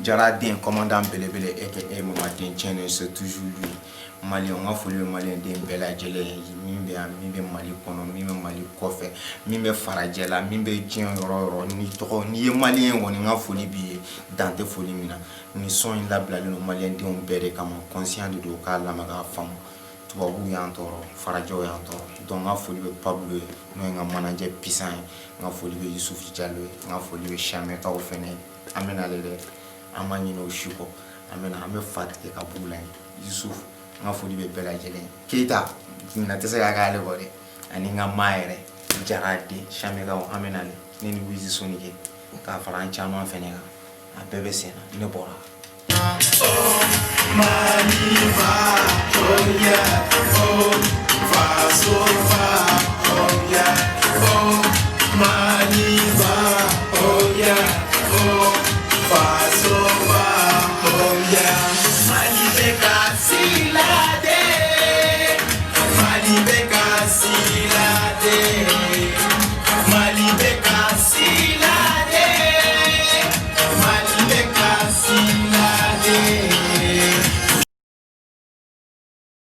Jaradin, commandant Belebele, et Mamadin Tchène, c'est toujours lui. Mali, on a foulé le Malien d'un bel adjelé, Mimbe, Mali Kono, Mali Kofe, Mimbe Faradjela, Mimbe Djen Roro, ni Malien, on a foulé billet, Dante folie mina. Ni son la blague, le Malien d'un bel comme conscient de Doka, la maga femme. Tubabu yantoro, Faradjo yantoro, donc on a foulé le Pablo, nous avons un manager puissant, on a foulé le Youssouf Diallo, on a foulé le Chameka au Fene, Amen Alele. Amani no shuko amena ame fatike ka bula Yusuf nga fodi be bela jelen Keita na tese ga gale bode ani nga maire Jarade Chameka o amena le neni wizi sonike ka farancha no fenega a bebe sena ne bora Maniva oh yeah oh fa so fa oh yeah oh Maniva oh yeah oh fa so fa oh yeah Maniva